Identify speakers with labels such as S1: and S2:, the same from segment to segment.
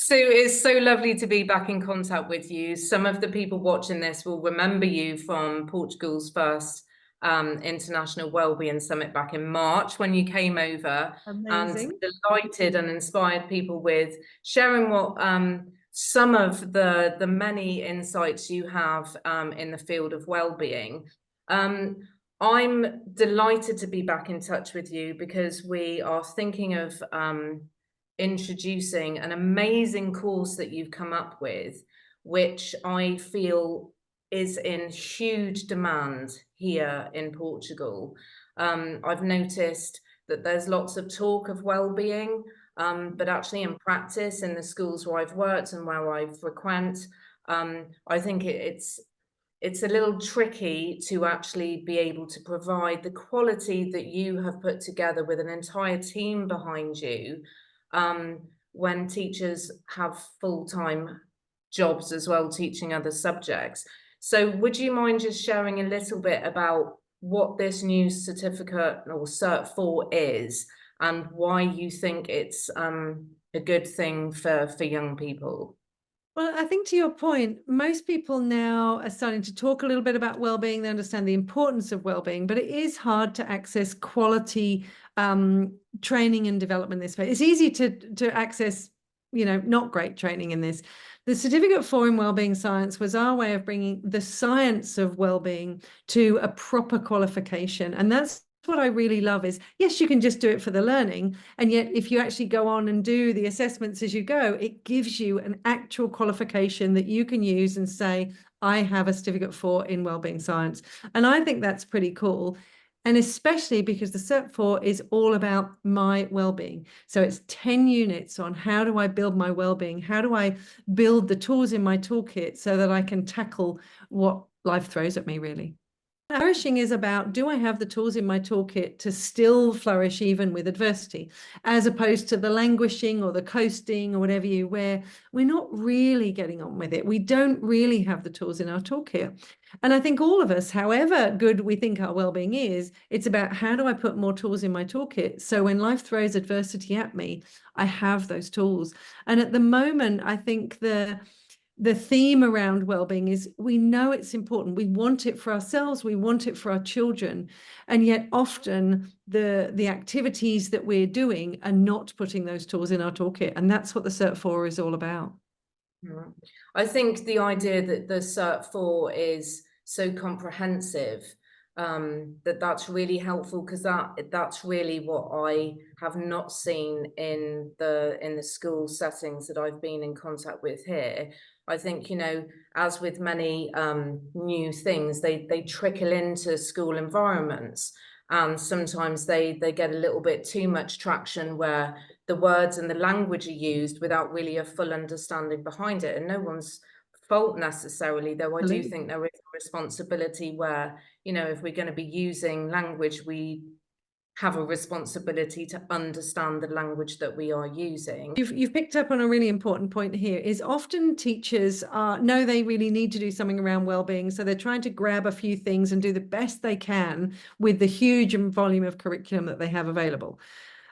S1: Sue, it's so lovely to be back in contact with you. Some of the people watching this will remember you from Portugal's first International Wellbeing Summit back in March when you came over, and
S2: Amazing.
S1: delighted and inspired people with sharing what some of the many insights you have in the field of wellbeing. I'm delighted to be back in touch with you because we are thinking of introducing an amazing course that you've come up with, which I feel is in huge demand here in Portugal. I've noticed that there's lots of talk of well-being, but actually in practice in the schools where I've worked and where I frequent, I think it's a little tricky to actually be able to provide the quality that you have put together with an entire team behind you, when teachers have full-time jobs as well, teaching other subjects. So would you mind just sharing a little bit about what this new certificate or Cert 4 is and why you think it's a good thing for young people?
S2: Well, I think to your point, most people now are starting to talk a little bit about well-being. They understand the importance of well-being, but it is hard to access quality training and development in this space. It's easy to access, not great training in this. The Certificate 4 in Wellbeing Science was our way of bringing the science of well-being to a proper qualification. And that's what I really love is, yes, you can just do it for the learning. And yet, if you actually go on and do the assessments as you go, it gives you an actual qualification that you can use and say, I have a Certificate 4 in Wellbeing Science. And I think that's pretty cool. And especially because the Cert 4 is all about my well-being. So it's 10 units on how do I build my well-being? How do I build the tools in my toolkit so that I can tackle what life throws at me, really? Flourishing is about, do I have the tools in my toolkit to still flourish even with adversity, as opposed to the languishing or the coasting or whatever where we're not really getting on with it. We don't really have the tools in our toolkit. And I think all of us, however good we think our well-being is, it's about how do I put more tools in my toolkit so when life throws adversity at me, I have those tools. And at the moment, I think the theme around well-being is we know it's important. We want it for ourselves. We want it for our children. And yet often the activities that we're doing are not putting those tools in our toolkit. And that's what the Cert 4 is all about.
S1: I think the idea that the Cert 4 is so comprehensive, that's really helpful, because that's really what I have not seen in the school settings that I've been in contact with here. I think, as with many new things, they trickle into school environments, and sometimes they get a little bit too much traction where the words and the language are used without really a full understanding behind it. And no one's fault necessarily, though I do think there is a responsibility where, if we're going to be using language, we have a responsibility to understand the language that we are using.
S2: You've picked up on a really important point here, is often teachers know they really need to do something around well-being. So they're trying to grab a few things and do the best they can with the huge volume of curriculum that they have available.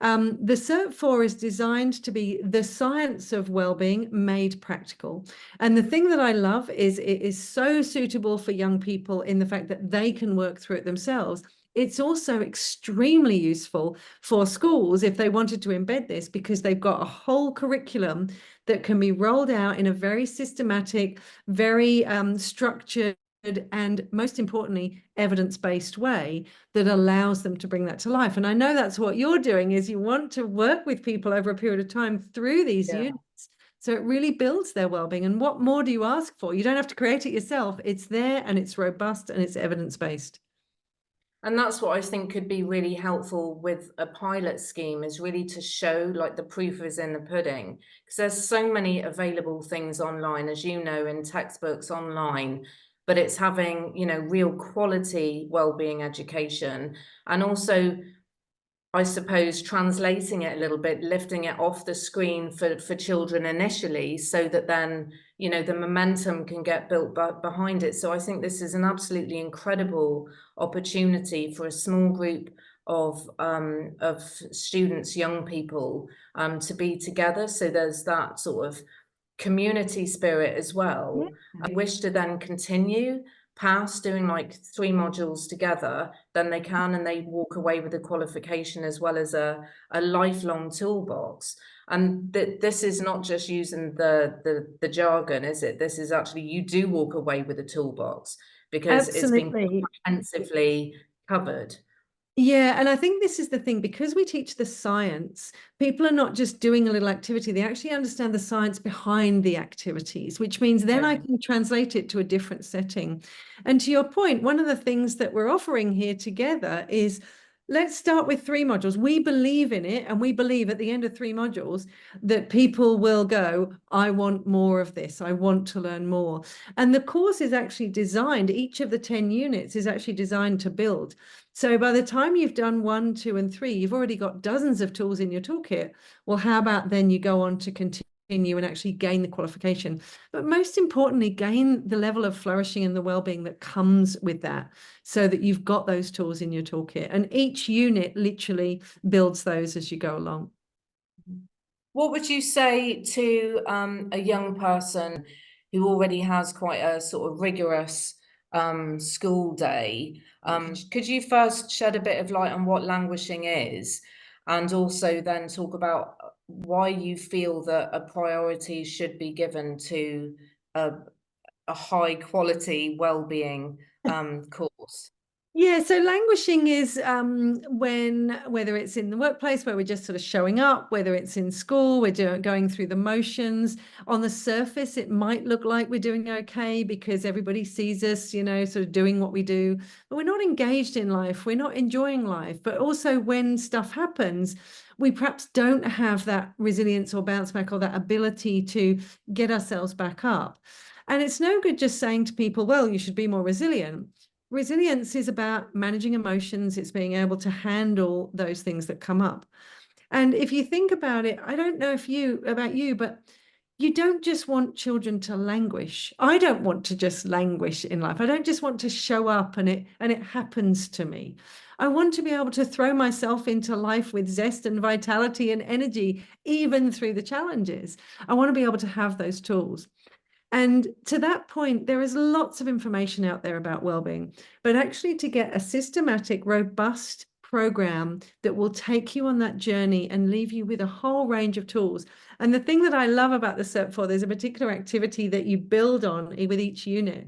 S2: The Cert 4 is designed to be the science of well-being made practical. And the thing that I love is it is so suitable for young people in the fact that they can work through it themselves. It's also extremely useful for schools if they wanted to embed this, because they've got a whole curriculum that can be rolled out in a very systematic, very structured, and most importantly, evidence-based way that allows them to bring that to life. And I know that's what you're doing, is you want to work with people over a period of time through these units. So it really builds their well-being. And what more do you ask for? You don't have to create it yourself. It's there and it's robust and it's evidence-based.
S1: And that's what I think could be really helpful with a pilot scheme, is really to show like the proof is in the pudding, because there's so many available things online, as you know, in textbooks online, but it's having, real quality wellbeing education, and also, I suppose, translating it a little bit, lifting it off the screen for children initially, so that then, the momentum can get built behind it. So I think this is an absolutely incredible opportunity for a small group of students, young people, to be together. So there's that sort of community spirit as well. I wish to then continue past doing like 3 modules together, then they can, and they walk away with a qualification as well as a lifelong toolbox. And this is not just using the jargon, is it? This is actually, you do walk away with a toolbox because it's been
S2: Absolutely.
S1: comprehensively covered.
S2: Yeah, and I think this is the thing, because we teach the science, people are not just doing a little activity, they actually understand the science behind the activities, which means then I
S1: Yeah.
S2: can translate it to a different setting. And to your point, one of the things that we're offering here together is, let's start with 3 modules. We believe in it, and we believe at the end of 3 modules that people will go, I want more of this, I want to learn more. And the course is actually designed, each of the 10 units is actually designed to build. So by the time you've done 1, 2, and 3, you've already got dozens of tools in your toolkit. Well, how about then you go on to continue and actually gain the qualification, but most importantly, gain the level of flourishing and the well-being that comes with that, so that you've got those tools in your toolkit. And each unit literally builds those as you go along.
S1: What would you say to a young person who already has quite a sort of rigorous school day? Could you first shed a bit of light on what languishing is, and also then talk about why you feel that a priority should be given to a, a high quality well-being course?
S2: Yeah, so languishing is when, whether it's in the workplace where we're just sort of showing up, whether it's in school, we're going through the motions. On the surface, it might look like we're doing okay because everybody sees us, you know, sort of doing what we do, but we're not engaged in life, we're not enjoying life. But also when stuff happens, we perhaps don't have that resilience or bounce back or that ability to get ourselves back up. And it's no good just saying to people, well, you should be more resilient. Resilience is about managing emotions. It's being able to handle those things that come up. And if you think about it, I don't know about you, but you don't just want children to languish. I don't want to just languish in life. I don't just want to show up and it happens to me. I want to be able to throw myself into life with zest and vitality and energy, even through the challenges. I want to be able to have those tools. And to that point, there is lots of information out there about wellbeing, but actually to get a systematic, robust program that will take you on that journey and leave you with a whole range of tools. And the thing that I love about the Cert4, there's a particular activity that you build on with each unit,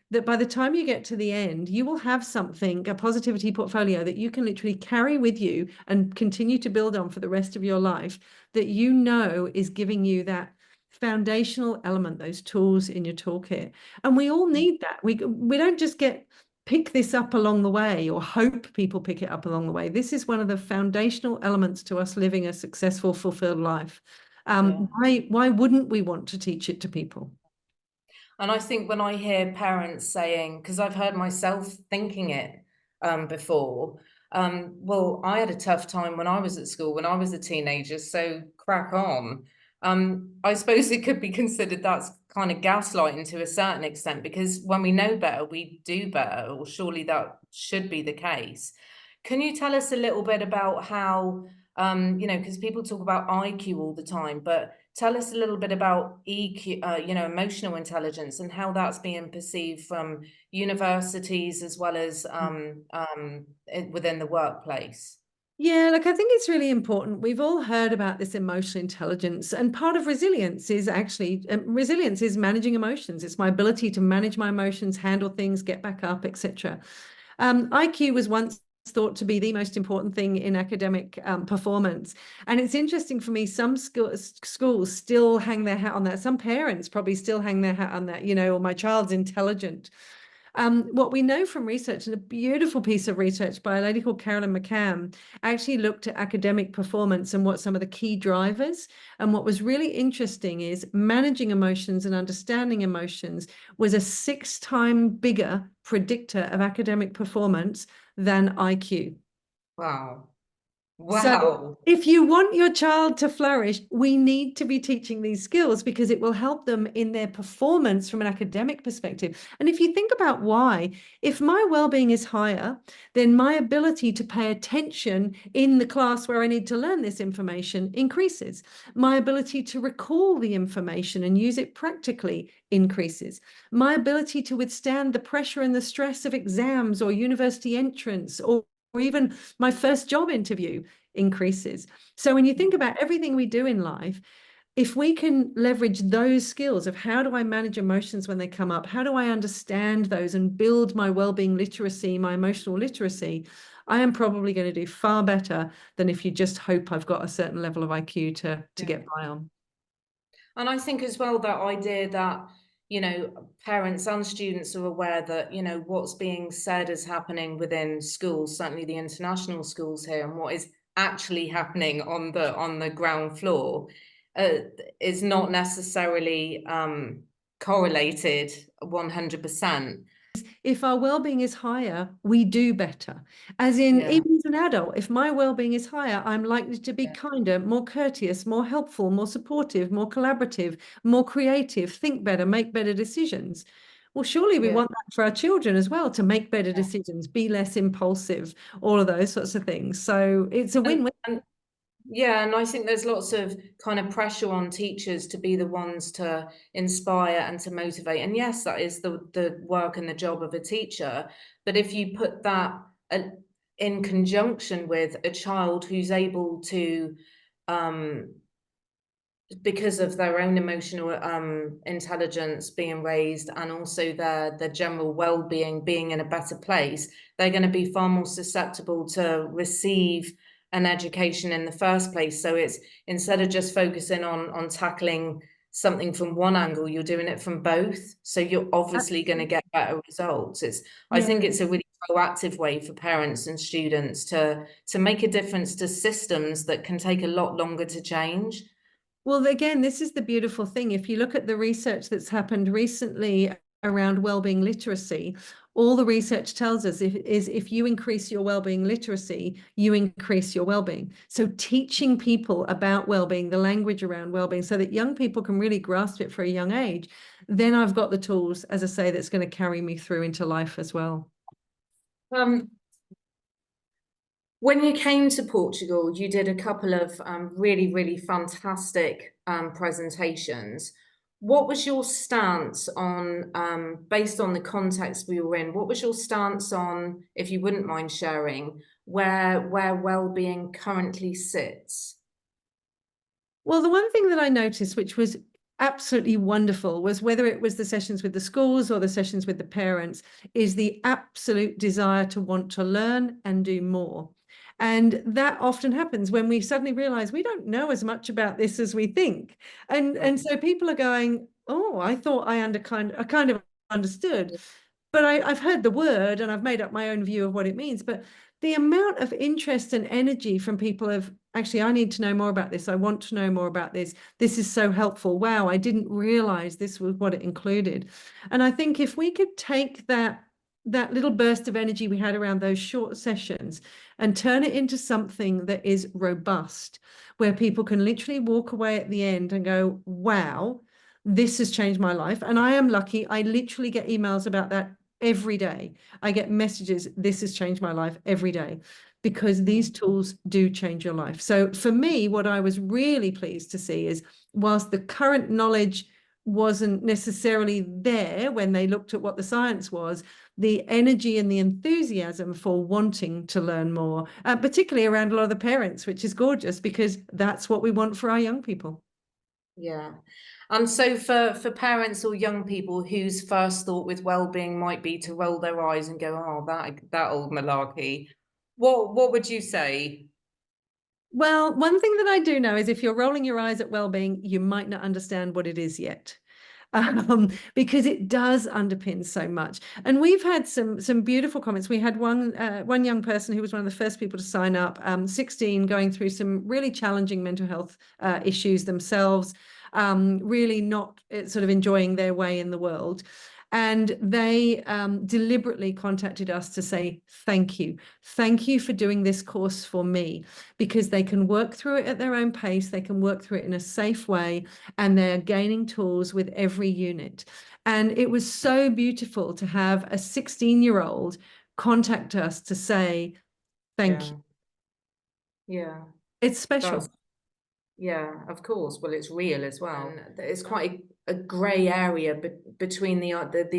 S2: that by the time you get to the end, you will have something, a positivity portfolio that you can literally carry with you and continue to build on for the rest of your life, that you know is giving you that foundational element, those tools in your toolkit. And we all need that. We don't just pick this up along the way or hope people pick it up along the way. This is one of the foundational elements to us living a successful, fulfilled life.
S1: Yeah.
S2: Why wouldn't we want to teach it to people?
S1: And I think when I hear parents saying, because I've heard myself thinking it before, well, I had a tough time when I was at school, when I was a teenager, so crack on. I suppose it could be considered that's kind of gaslighting to a certain extent, because when we know better, we do better, or surely that should be the case. Can you tell us a little bit about how, because people talk about IQ all the time, but tell us a little bit about EQ, emotional intelligence, and how that's being perceived from universities as well as within the workplace.
S2: Yeah, like I think it's really important. We've all heard about this emotional intelligence, and part of resilience is actually resilience is managing emotions. It's my ability to manage my emotions, handle things, get back up, etc. IQ was once thought to be the most important thing in academic performance. And it's interesting for me, some schools still hang their hat on that. Some parents probably still hang their hat on that, you know, or my child's intelligent. What we know from research, and a beautiful piece of research by a lady called Carolyn McCann, actually looked at academic performance and what some of the key drivers. And what was really interesting is managing emotions and understanding emotions was a 6-time bigger predictor of academic performance than IQ.
S1: Wow.
S2: So
S1: Wow.
S2: if you want your child to flourish, we need to be teaching these skills because it will help them in their performance from an academic perspective. And if you think about why, if my well-being is higher, then my ability to pay attention in the class where I need to learn this information increases. My ability to recall the information and use it practically increases. My ability to withstand the pressure and the stress of exams or university entrance or even my first job interview increases. So when you think about everything we do in life, if we can leverage those skills of how do I manage emotions when they come up, how do I understand those and build my well-being literacy, my emotional literacy, I am probably going to do far better than if you just hope I've got a certain level of IQ to
S1: Yeah.
S2: get by on.
S1: And I think as well that idea that, parents and students are aware that, what's being said is happening within schools, certainly the international schools here, and what is actually happening on the ground floor uh, is not necessarily correlated 100%.
S2: If our well-being is higher, we do better. As in,
S1: Yeah,
S2: even as an adult, if my well-being is higher, I'm likely to be
S1: yeah,
S2: kinder, more courteous, more helpful, more supportive, more collaborative, more creative, think better, make better decisions. Well, surely we
S1: yeah.
S2: want that for our children as well, to make better decisions, be less impulsive, all of those sorts of things. So it's a
S1: And,
S2: win-win.
S1: and Yeah, and I think there's lots of kind of pressure on teachers to be the ones to inspire and to motivate. And yes, that is the work and the job of a teacher. But if you put that uh, in conjunction with a child who's able to um, because of their own emotional intelligence being raised and also their general well-being being in a better place, they're going to be far more susceptible to receive an education in the first place. So it's instead of just focusing on tackling something from one angle, you're doing it from both. So you're obviously going to get better results. I think
S2: Yeah.
S1: it's a really proactive way for parents and students to make a difference to systems that can take a lot longer to change.
S2: Well, again, this is the beautiful thing. If you look at the research that's happened recently around wellbeing literacy, all the research tells us is if you increase your wellbeing literacy, you increase your wellbeing. So teaching people about wellbeing, the language around wellbeing, so that young people can really grasp it for a young age, then I've got the tools, as I say, that's going to carry me through into life as well.
S1: Um, When you came to Portugal, you did a couple of really, really fantastic presentations. What was your stance on, based on the context we were in, what was your stance on, if you wouldn't mind sharing, where well-being currently sits?
S2: Well, the one thing that I noticed, which was absolutely wonderful, was whether it was the sessions with the schools or the sessions with the parents, is the absolute desire to want to learn and do more. And that often happens when we suddenly realize we don't know as much about this as we think. And so people are going, oh, I thought I kind of understood, but I've heard the word and I've made up my own view of what it means. But the amount of interest and energy from people of actually, I need to know more about this. I want to know more about this. This is so helpful. Wow, I didn't realize this was what it included. And I think if we could take that little burst of energy we had around those short sessions and turn it into something that is robust, where people can literally walk away at the end and go, wow, this has changed my life. And I am lucky. I literally get emails about that every day. I get messages, this has changed my life every day, because these tools do change your life. So for me, what I was really pleased to see is whilst the current knowledge wasn't necessarily there when they looked at what the science was, the energy and the enthusiasm for wanting to learn more, particularly around a lot of the parents, which is gorgeous because that's what we want for our young people.
S1: Yeah. And so for parents or young people whose first thought with well-being might be to roll their eyes and go, oh, that old malarkey, what would you say?
S2: Well, one thing that I do know is if you're rolling your eyes at well-being, you might not understand what it is yet. Because it does underpin so much. And we've had some beautiful comments. We had one young person who was one of the first people to sign up, 16, going through some really challenging mental health issues themselves, really not sort of enjoying their way in the world. And they deliberately contacted us to say, thank you. Thank you for doing this course for me, because they can work through it at their own pace. They can work through it in a safe way, and they're gaining tools with every unit. And it was so beautiful to have a 16-year-old contact us to say, thank you.
S1: Yeah.
S2: It's special.
S1: Yeah, of course. Well, it's real as well. And it's quite a grey area between the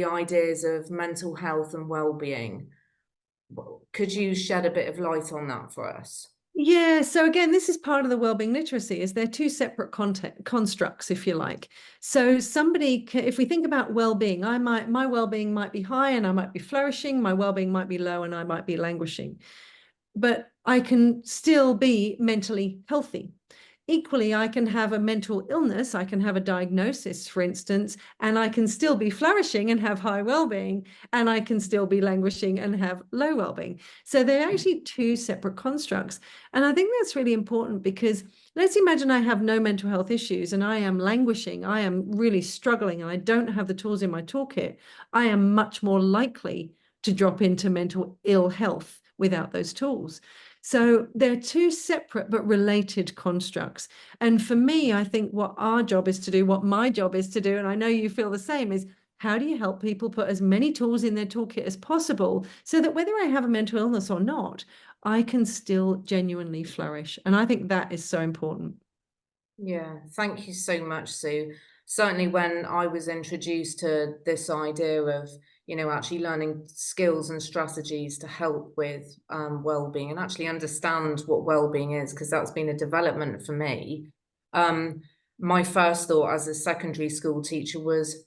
S1: ideas of mental health and well-being. Could you shed a bit of light on that for us?
S2: Yeah, so again, this is part of the wellbeing literacy, is they're two separate constructs, if you like. So somebody, if we think about well-being, my well-being might be high and I might be flourishing, my well-being might be low and I might be languishing, but I can still be mentally healthy. Equally, I can have a mental illness, I can have a diagnosis, for instance, and I can still be flourishing and have high well-being, and I can still be languishing and have low well-being. So they're actually two separate constructs. And I think that's really important, because let's imagine I have no mental health issues and I am languishing, I am really struggling, and I don't have the tools in my toolkit. I am much more likely to drop into mental ill health without those tools. So they're two separate but related constructs. And for me, I think what our job is to do, what my job is to do, and I know you feel the same, is how do you help people put as many tools in their toolkit as possible, so that whether I have a mental illness or not, I can still genuinely flourish. And I think that is so important.
S1: Yeah, thank you so much, Sue. Certainly when I was introduced to this idea of, actually learning skills and strategies to help with well-being and actually understand what well-being is, because that's been a development for me. My first thought as a secondary school teacher was,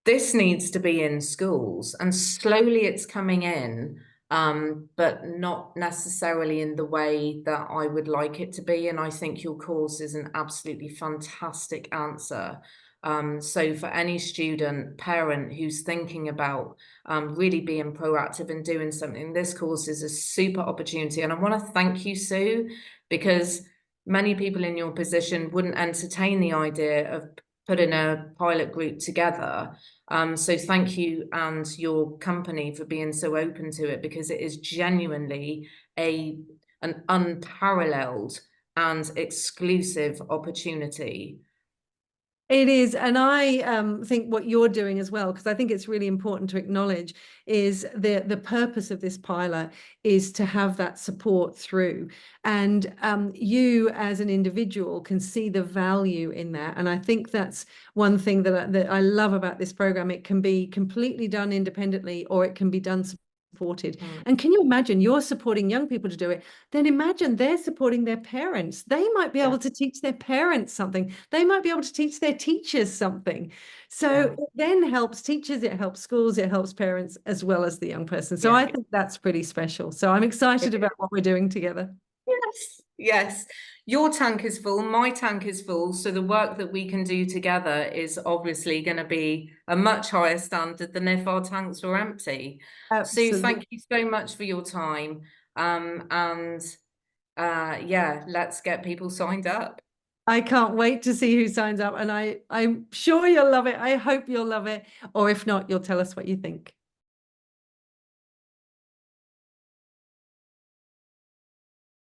S1: this needs to be in schools, and slowly it's coming in, but not necessarily in the way that I would like it to be. And I think your course is an absolutely fantastic answer. So for any student, parent who's thinking about really being proactive and doing something, this course is a super opportunity. And I want to thank you, Sue, because many people in your position wouldn't entertain the idea of putting a pilot group together. So thank you and your company for being so open to it, because it is genuinely an unparalleled and exclusive opportunity.
S2: It is. And I think what you're doing as well, because I think it's really important to acknowledge, is the purpose of this pilot is to have that support through. And you as an individual can see the value in that. And I think that's one thing that I love about this program. It can be completely done independently, or it can be done supported. And can you imagine, you're supporting young people to do it, then imagine they're supporting their parents. They might be able to teach their parents something. They might be able to teach their teachers something. So it then helps teachers, it helps schools, it helps parents, as well as the young person. So I think that's pretty special. So I'm excited about what we're doing together.
S1: Yes, yes. Your tank is full, my tank is full. So the work that we can do together is obviously going to be a much higher standard than if our tanks were empty.
S2: Absolutely.
S1: Sue, thank you so much for your time. Yeah, let's get people signed up.
S2: I can't wait to see who signs up, and I'm sure you'll love it. I hope you'll love it. Or if not, you'll tell us what you think.